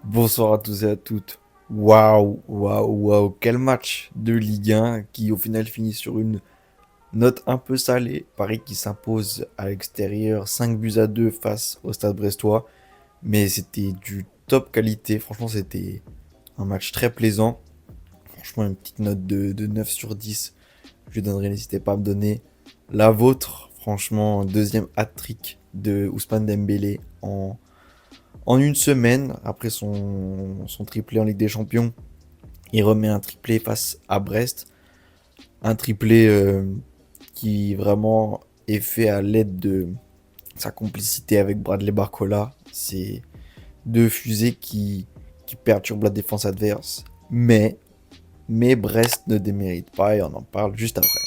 Bonsoir à tous et à toutes. Waouh, waouh, waouh, quel match de Ligue 1 qui au final finit sur une note un peu salée. Paris qui s'impose à l'extérieur 5 buts à 2 face au Stade Brestois. Mais c'était du top qualité. Franchement, c'était un match très plaisant. Franchement, une petite note de 9 sur 10. Je lui donnerai, n'hésitez pas à me donner la vôtre. Franchement, deuxième hat-trick de Ousmane Dembélé en une semaine après son triplé en Ligue des Champions. Il remet un triplé face à Brest. Un triplé qui vraiment est fait à l'aide de sa complicité avec Bradley Barcola. C'est deux fusées qui perturbent la défense adverse. Mais Brest ne démérite pas et on en parle juste après.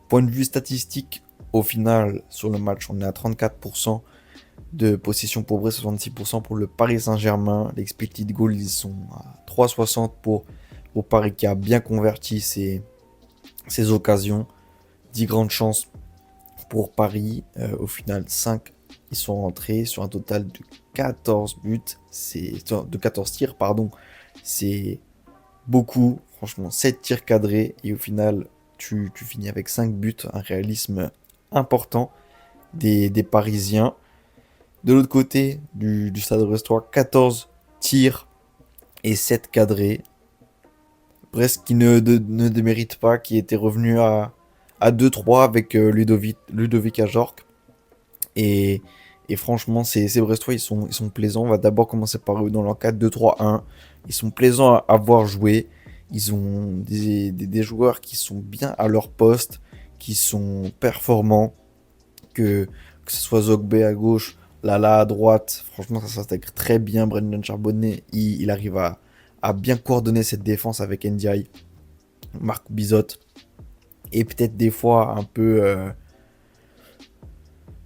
Point de vue statistique, au final, sur le match, on est à 34% de possession pour Brest, 66% pour le Paris Saint-Germain. L'expected goals, ils sont à 3,60 pour Paris qui a bien converti ses occasions. 10 grandes chances pour Paris. Au final, 5 ils sont rentrés sur un total de 14 buts. De 14 tirs, pardon. C'est beaucoup. Franchement, 7 tirs cadrés. Et au final, tu finis avec 5 buts. Un réalisme important des Parisiens. De l'autre côté du Stade Brestois, 14 tirs et 7 cadrés. Brest qui ne démérite pas, qui était revenu à 2-3 avec Ludovic Ajorc. Et, et franchement, ces Brestois, ils sont plaisants. On va d'abord commencer par eux dans leur 4-2-3-1. Ils sont plaisants à voir jouer. Ils ont des joueurs qui sont bien à leur poste, qui sont performants, que ce soit Zogbe à gauche, Lala à droite, franchement ça s'intègre très bien. Brendan Charbonnet, il arrive à bien coordonner cette défense avec Ndiaye, Marc Bizot, et peut-être des fois un peu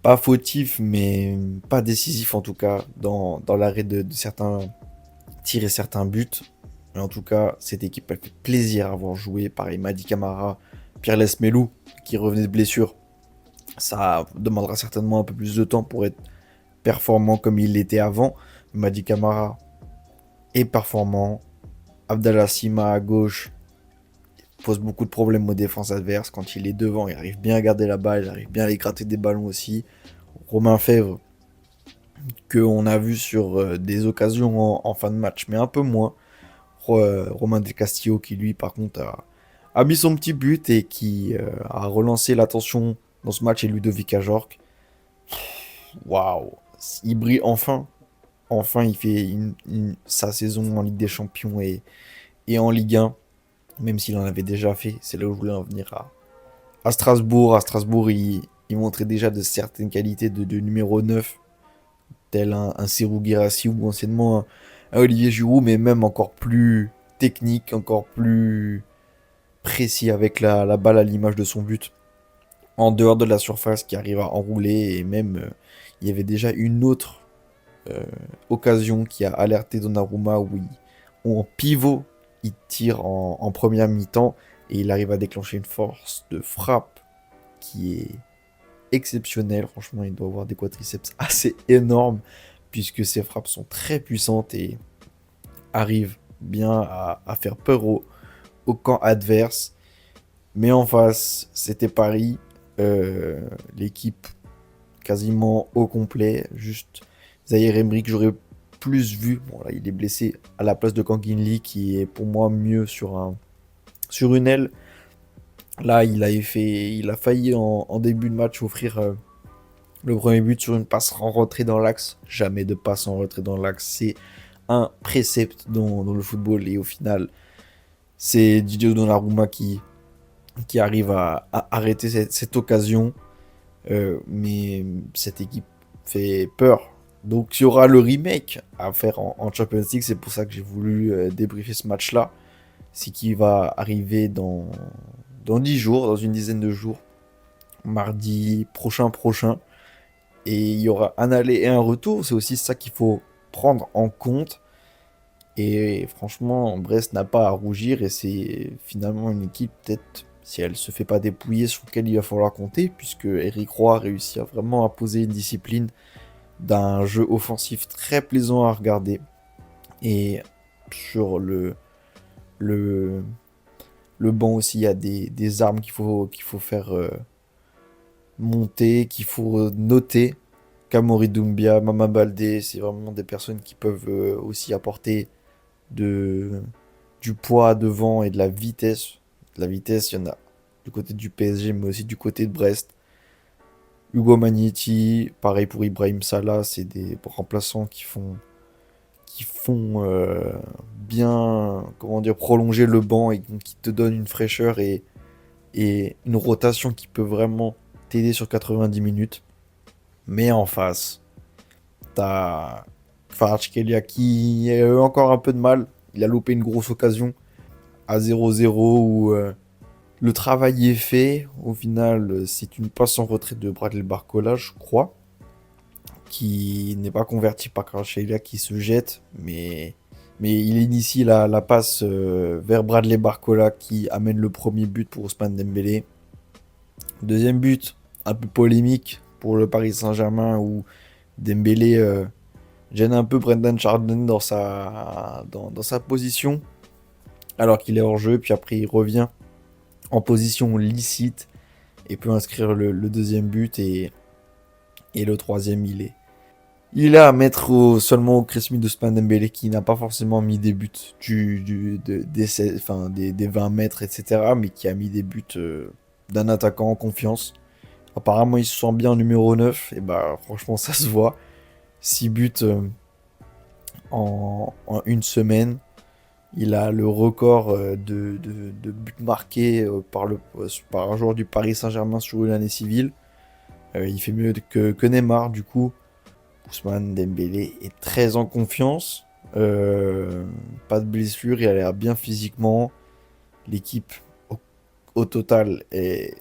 pas fautif, mais pas décisif en tout cas dans l'arrêt de certains tirs et certains buts. Mais en tout cas, cette équipe elle fait plaisir à avoir joué. Pareil, Madi Camara, Pierre Lesmelou qui revenait de blessure. Ça demandera certainement un peu plus de temps pour être performant comme il l'était avant. Madi Camara est performant. Abdallah Sima à gauche pose beaucoup de problèmes aux défenses adverses. Quand il est devant, il arrive bien à garder la balle, il arrive bien à aller gratter des ballons aussi. Romain Fèvre, qu'on a vu sur des occasions en fin de match, mais un peu moins. Romain Del Castillo qui lui par contre a mis son petit but et qui a relancé l'attention dans ce match et Ludovic Ajorc. Waouh, il brille enfin. Enfin, il fait sa saison en Ligue des Champions et en Ligue 1, même s'il en avait déjà fait. C'est là où je voulais en venir à Strasbourg. À Strasbourg, il montrait déjà de certaines qualités de numéro 9, tel un Serhou Guirassy ou anciennement un Olivier Giroud, mais même encore plus technique, encore plus précis avec la balle à l'image de son but. En dehors de la surface qui arrive à enrouler et même il y avait déjà une autre euh, occasion qui a alerté Donnarumma où en pivot, il tire en première mi-temps et il arrive à déclencher une force de frappe qui est exceptionnelle. Franchement, il doit avoir des quadriceps assez énormes puisque ses frappes sont très puissantes et arrivent bien à faire peur au camp adverse. Mais en face, c'était Paris, l'équipe quasiment au complet. Juste Zahir Emery que j'aurais plus vu. Bon là il est blessé à la place de Kangin Lee qui est pour moi mieux sur une aile. Là il a failli en début de match offrir le premier but sur une passe en retrait dans l'axe. Jamais de passe en retrait dans l'axe. C'est un précepte dans le football et au final c'est Didier Donnarumma qui arrive à arrêter cette occasion. Mais cette équipe fait peur. Donc il y aura le remake à faire en Champions League. C'est pour ça que j'ai voulu débriefer ce match-là. C'est qui va arriver dans 10 jours, dans une dizaine de jours. Mardi prochain. Et il y aura un aller et un retour. C'est aussi ça qu'il faut prendre en compte. Et franchement, Brest n'a pas à rougir. Et c'est finalement une équipe peut-être si elle se fait pas dépouiller, sur lequel il va falloir compter, puisque Eric Roy a réussi à vraiment imposer une discipline d'un jeu offensif très plaisant à regarder. Et sur le, le banc aussi, il y a des armes qu'il faut faire monter, qu'il faut noter. Kamori Doumbia, Mama Baldé, c'est vraiment des personnes qui peuvent aussi apporter de, du poids devant et de la vitesse. De la vitesse, il y en a du côté du PSG, mais aussi du côté de Brest. Hugo Magnetti, pareil pour Ibrahim Salah, c'est des remplaçants qui font bien, comment dire, prolonger le banc et qui te donnent une fraîcheur et une rotation qui peut vraiment t'aider sur 90 minutes. Mais en face, t'as Kvaratskhelia qui a eu encore un peu de mal. Il a loupé une grosse occasion à 0-0 où le travail est fait. Au final, c'est une passe en retrait de Bradley Barcola, je crois, qui n'est pas converti par Kvaratskhelia qui se jette, mais il initie la passe vers Bradley Barcola qui amène le premier but pour Ousmane Dembélé. Deuxième but, un peu polémique pour le Paris Saint-Germain où Dembélé gêne un peu Brendan Chardonnay dans sa position alors qu'il est hors jeu, puis après il revient en position licite et peut inscrire le deuxième but et le troisième il est à mettre seulement au Cresmi de Ousmane Dembélé qui n'a pas forcément mis des buts des 20 mètres, etc. Mais qui a mis des buts d'un attaquant en confiance. Apparemment, il se sent bien numéro 9. Et bah, franchement, ça se voit. 6 buts en une semaine. Il a le record de buts marqués par un joueur du Paris Saint-Germain sur une année civile. Il fait mieux que Neymar, du coup. Ousmane Dembélé est très en confiance. Pas de blessure, il a l'air bien physiquement. L'équipe, au total, est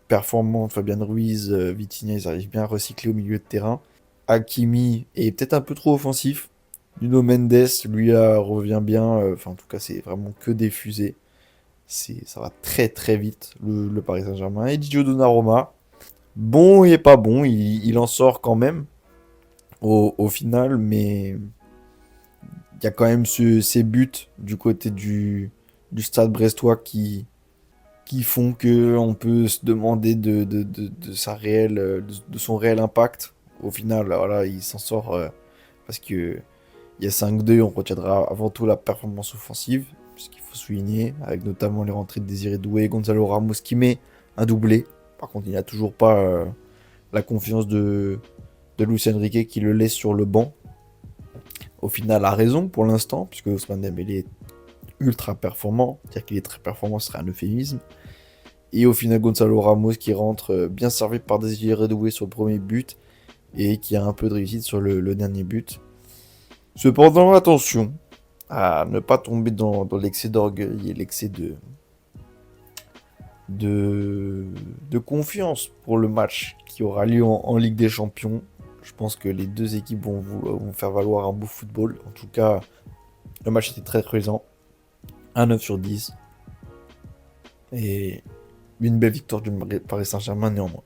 performante. Fabien Ruiz, Vitinha, ils arrivent bien à recycler au milieu de terrain. Hakimi est peut-être un peu trop offensif. Nuno Mendes, lui, là, revient bien. Enfin, en tout cas, c'est vraiment que des fusées. Ça va très très vite, le Paris Saint-Germain. Et Gio Donnarumma, bon et pas bon, il en sort quand même au final, mais il y a quand même ces buts du côté du stade brestois qui font que on peut se demander de son réel impact. Au final, voilà, il s'en sort parce que il y a 5-2, on retiendra avant tout la performance offensive, ce qu'il faut souligner, avec notamment les rentrées de Désiré Doué, Gonzalo Ramos qui met un doublé. Par contre, il n'a toujours pas la confiance de Luis Enrique qui le laisse sur le banc. Au final, a raison pour l'instant, puisque Ousmane Dembélé est ultra performant. Dire qu'il est très performant serait un euphémisme. Et au final, Gonzalo Ramos qui rentre bien servi par Désiré Doué sur le premier but et qui a un peu de réussite sur le dernier but. Cependant, attention à ne pas tomber dans l'excès d'orgueil et l'excès de confiance pour le match qui aura lieu en Ligue des Champions. Je pense que les deux équipes vont faire valoir un beau football. En tout cas, le match était très plaisant. Un 9 sur 10. Et une belle victoire du Paris Saint-Germain néanmoins.